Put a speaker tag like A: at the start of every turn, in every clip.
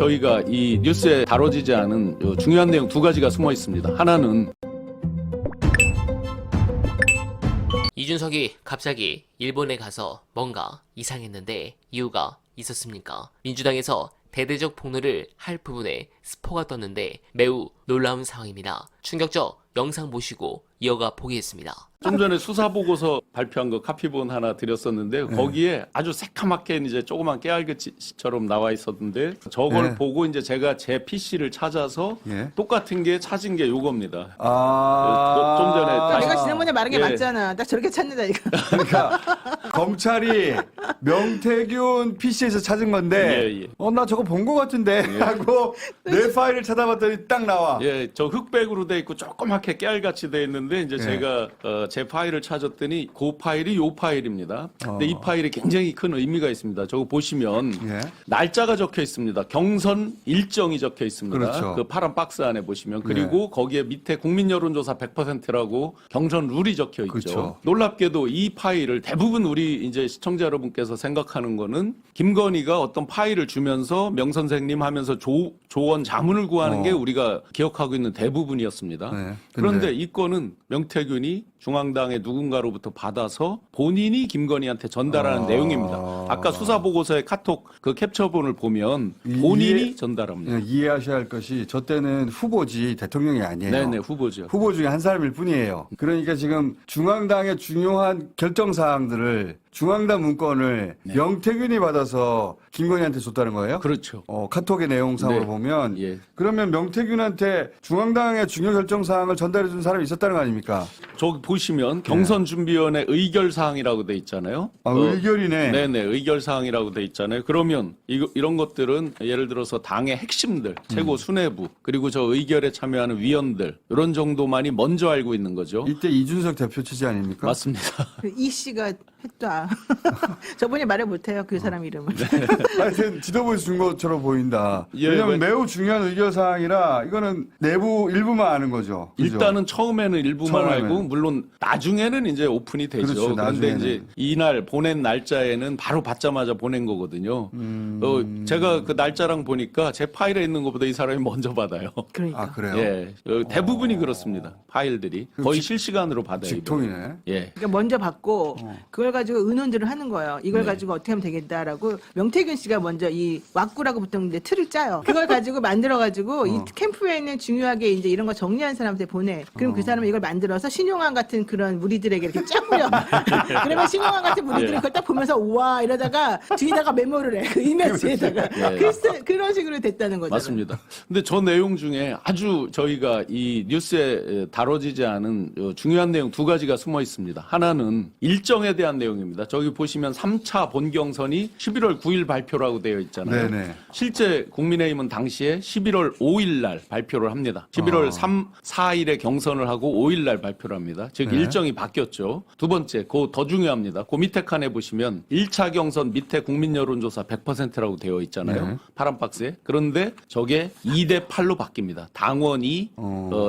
A: 저희가 이 뉴스에 다뤄지지 않은 중요한 내용 두 가지가 숨어 있습니다. 하나는
B: 이준석이 갑자기 일본에 가서 뭔가 이상했는데 이유가 있었습니까? 민주당에서 대대적 폭로를 할 부분에 스포가 떴는데 매우 놀라운 상황입니다. 충격적 영상 보시고 이어가 보겠습니다.
A: 좀 전에 수사보고서 발표한 거 카피본 하나 드렸었는데 거기에 아주 새카맣게 이제 조그만 깨알같이처럼 나와 있었는데 저걸 보고 이제 제가 제 PC를 찾아서 똑같은 게 찾은 게 요겁니다. 좀 전에 다시
C: 내가 지난번에 말한 게 맞잖아. 딱 저렇게 찾는다 이거.
D: 그러니까 검찰이 명태균 PC에서 찾은 건데 나 저거 본 거 같은데 하고 내 파일을 찾아봤더니 딱 나와.
A: 예, 저 흑백으로 돼 있고 조그맣게 깨알같이 돼 있는데 이제 제가 제 파일을 찾았더니 그 파일이 요 파일입니다. 근데 이 파일이 굉장히 큰 의미가 있습니다. 저거 보시면 날짜가 적혀 있습니다. 경선 일정이 적혀 있습니다.
D: 그렇죠.
A: 그 파란 박스 안에 보시면 그리고 거기에 밑에 국민 여론조사 100%라고 경선 룰이 적혀 있죠.
D: 그렇죠.
A: 놀랍게도 이 파일을 대부분 우리 이제 시청자 여러분께서 생각하는 거는 김건희가 어떤 파일을 주면서 명 선생님 하면서 조언 자문을 구하는 게 우리가 기억하고 있는 대부분이었습니다. 그런데 이 건은 명태균이 중앙당의 누군가로부터 받아서 본인이 김건희한테 전달하는 내용입니다. 아까 수사보고서의 카톡 그 캡처본을 보면 본인이 전달합니다.
D: 이해하셔야 할 것이 저 때는 후보지 대통령이 아니에요.
A: 네네, 후보죠.
D: 후보 중에 한 사람일 뿐이에요. 그러니까 지금 중앙당의 중요한 결정사항들을 중앙당 문건을 명태균이 받아서 김건희한테 줬다는 거예요?
A: 그렇죠.
D: 카톡의 내용상으로 보면 그러면 명태균한테 중앙당의 중요 결정사항을 전달해 준 사람이 있었다는 거 아닙니까?
A: 저기 보시면 경선준비위원회 의결사항이라고 돼 있잖아요.
D: 의결이네.
A: 네네, 의결사항이라고 돼 있잖아요. 그러면 이런 것들은 예를 들어서 당의 핵심들, 최고 수뇌부, 그리고 저 의결에 참여하는 위원들 이런 정도만이 먼저 알고 있는 거죠.
D: 이때 이준석 대표 취지 아닙니까?
A: 맞습니다.
C: 이 씨가 했다. 저분이 말을 못해요. 그 사람 이름을.
D: 하여튼 지도부에서 준 것처럼 보인다. 왜냐하면 매우 중요한 의결사항이라 이거는 내부 일부만 아는 거죠. 그죠?
A: 일단은 처음에는 일부만 알고 물론 나중에는 이제 오픈이 되죠.
D: 그렇죠,
A: 그런데 이제 이날 보낸 날짜에는 바로 받자마자 보낸 거거든요. 제가 그 날짜랑 보니까 제 파일에 있는 것보다 이 사람이 먼저 받아요.
C: 그러니까.
D: 그래요?
A: 예, 대부분이 그렇습니다. 파일들이 거의 실시간으로 받아요.
D: 직통이네.
A: 예.
C: 그러니까 먼저 받고 그걸 가지고 의논들을 하는 거예요. 이걸 가지고 어떻게 하면 되겠다라고 명태균 씨가 먼저 이 왁구라고 보통 이제 틀을 짜요. 그걸 가지고 만들어 가지고 이 캠프에 있는 중요하게 이제 이런 거 정리한 사람한테 보내. 그럼 그 사람은 이걸 만들어서 신용환 같은 그런 무리들에게 이렇게 쫙 뿌려. 그러면 신용환 같은 무리들이 그걸 딱 보면서 우와 이러다가 뒤에다가 메모를 해. 그 이메지에다가. 그런 식으로 됐다는 거죠.
A: 맞습니다. 근데 저 내용 중에 아주 저희가 이 뉴스에 다뤄지지 않은 중요한 내용 두 가지가 숨어 있습니다. 하나는 일정에 대한 내용입니다. 저기 보시면 3차 본경선이 11월 9일 발표라고 되어 있잖아요.
D: 네네.
A: 실제 국민의힘은 당시에 11월 5일 날 발표를 합니다. 11월 4일에 경선을 하고 5일 날 발표를 합니다. 즉 일정이 바뀌었죠. 두 번째, 그거 더 중요합니다. 그 밑에 칸에 보시면 1차 경선 밑에 국민 여론조사 100%라고 되어 있잖아요. 파란 박스에. 그런데 저게 2대 8로 바뀝니다. 당원 2,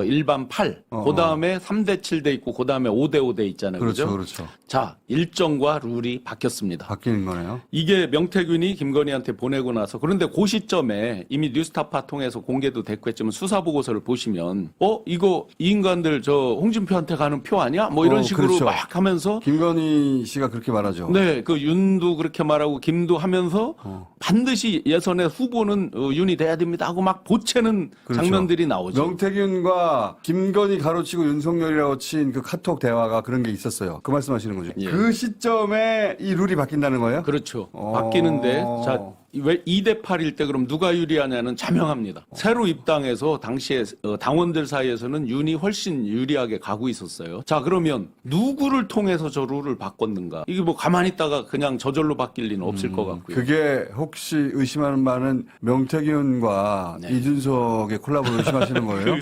A: 일반 8. 그 다음에 3대 7돼 있고 그 다음에 5대 5돼 있잖아요.
D: 그렇죠,
A: 그죠?
D: 그렇죠.
A: 자, 일정과 룰이 바뀌었습니다.
D: 바뀌는 거네요.
A: 이게 명태균이 김건희한테 보내고 나서 그런데 그 시점에 이미 뉴스타파 통해서 공개도 됐고 했지만 수사보고서를 보시면 이거 이 인간들 저 홍준표한테 가는 표 아니야? 뭐 이런 식으로
D: 그렇죠.
A: 막 하면서
D: 김건희 씨가 그렇게 말하죠.
A: 네, 그 윤도 그렇게 말하고 김도 하면서 반드시 예선에 후보는 윤이 돼야 됩니다 하고 막 보채는 장면들이 나오죠.
D: 명태균과 김건희 가로치고 윤석열이라고 친 그 카톡 대화가 그런 게 있었어요. 그 말씀하시는 거죠. 그 시점에 이 룰이 바뀐다는 거예요?
A: 그렇죠. 바뀌는데 자, 왜 2대 8일 때 그럼 누가 유리하냐는 자명합니다. 새로 입당해서 당시에 당원들 사이에서는 윤이 훨씬 유리하게 가고 있었어요. 자, 그러면 누구를 통해서 저 룰을 바꿨는가? 이게 뭐 가만히 있다가 그냥 저절로 바뀔 리는 없을 것 같고요.
D: 그게 혹시 의심하는 바는 명태균과 이준석의 콜라보를 의심하시는 거예요?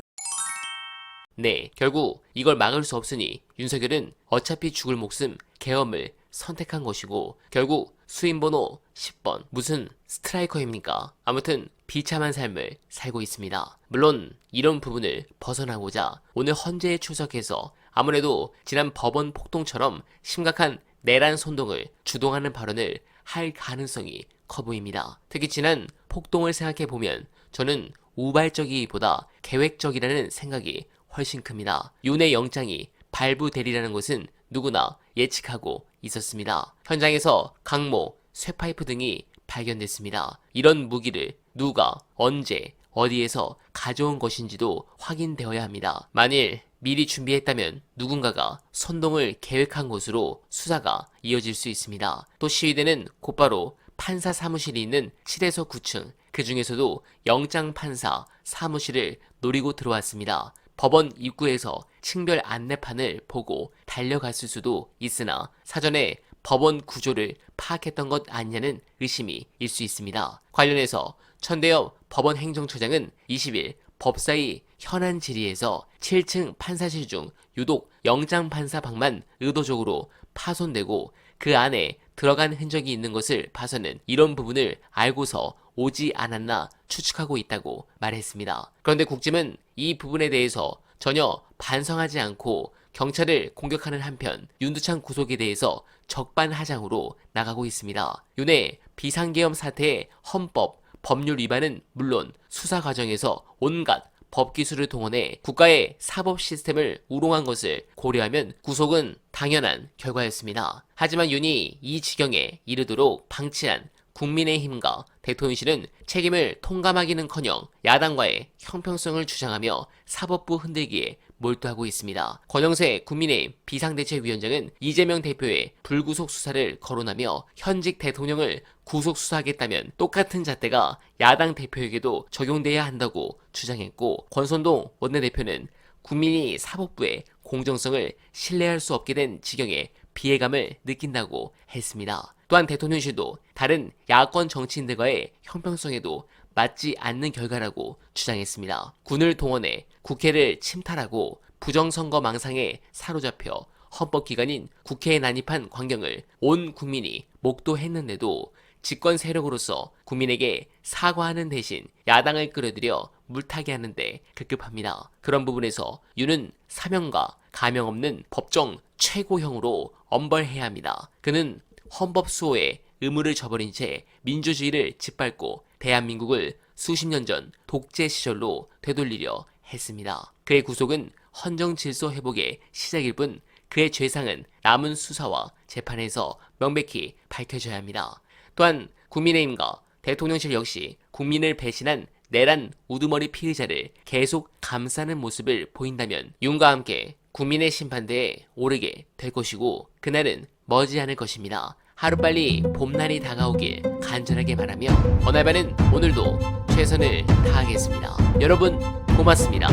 B: 네, 결국 이걸 막을 수 없으니 윤석열은 어차피 죽을 목숨 계엄을 선택한 것이고 결국 수임번호 10번 무슨 스트라이커입니까? 아무튼 비참한 삶을 살고 있습니다. 물론 이런 부분을 벗어나고자 오늘 헌재에 출석해서 아무래도 지난 법원 폭동처럼 심각한 내란 선동을 주동하는 발언을 할 가능성이 커 보입니다. 특히 지난 폭동을 생각해 보면 저는 우발적이보다 계획적이라는 생각이 훨씬 큽니다. 윤의 영장이 발부되리라는 것은 누구나 예측하고 있었습니다. 현장에서 강모, 쇠파이프 등이 발견됐습니다. 이런 무기를 누가, 언제, 어디에서 가져온 것인지도 확인되어야 합니다. 만일 미리 준비했다면 누군가가 선동을 계획한 것으로 수사가 이어질 수 있습니다. 또 시위대는 곧바로 판사 사무실이 있는 7에서 9층, 그 중에서도 영장 판사 사무실을 노리고 들어왔습니다. 법원 입구에서 층별 안내판을 보고 달려갔을 수도 있으나 사전에 법원 구조를 파악했던 것 아니냐는 의심이 일 수 있습니다. 관련해서 천대엽 법원 행정처장은 20일 법사위 현안 질의에서 7층 판사실 중 유독 영장 판사 방만 의도적으로 파손되고 그 안에 들어간 흔적이 있는 것을 봐서는 이런 부분을 알고서 오지 않았나 추측하고 있다고 말했습니다. 그런데 국짐은 이 부분에 대해서 전혀 반성하지 않고 경찰을 공격하는 한편 윤두찬 구속에 대해서 적반하장으로 나가고 있습니다. 윤의 비상계엄 사태의 헌법, 법률 위반은 물론 수사 과정에서 온갖 법기술을 동원해 국가의 사법 시스템을 우롱한 것을 고려하면 구속은 당연한 결과였습니다. 하지만 윤이 이 지경에 이르도록 방치한 국민의힘과 대통령실은 책임을 통감하기는커녕 야당과의 형평성을 주장하며 사법부 흔들기에 몰두하고 있습니다. 권영세 국민의힘 비상대책위원장은 이재명 대표의 불구속 수사를 거론하며 현직 대통령을 구속 수사하겠다면 똑같은 잣대가 야당 대표에게도 적용돼야 한다고 주장했고, 권선동 원내대표는 국민이 사법부의 공정성을 신뢰할 수 없게 된 지경에 피해감을 느낀다고 했습니다. 또한 대통령실도 다른 야권 정치인들과의 형평성에도 맞지 않는 결과라고 주장했습니다. 군을 동원해 국회를 침탈하고 부정선거 망상에 사로잡혀 헌법기관인 국회에 난입한 광경을 온 국민이 목도했는데도 집권 세력으로서 국민에게 사과하는 대신 야당을 끌어들여 물타기 하는데 급급합니다. 그런 부분에서 윤은 사명과 가명 없는 법정 최고형으로 엄벌해야 합니다. 그는 헌법 수호에 의무를 저버린 채 민주주의를 짓밟고 대한민국을 수십 년 전 독재 시절로 되돌리려 했습니다. 그의 구속은 헌정 질서 회복의 시작일 뿐 그의 죄상은 남은 수사와 재판에서 명백히 밝혀져야 합니다. 또한 국민의힘과 대통령실 역시 국민을 배신한 내란 우두머리 피의자를 계속 감싸는 모습을 보인다면 윤과 함께 국민의 심판대에 오르게 될 것이고 그날은 머지않을 것입니다. 하루빨리 봄날이 다가오길 간절하게 바라며 어날바는 오늘도 최선을 다하겠습니다. 여러분 고맙습니다.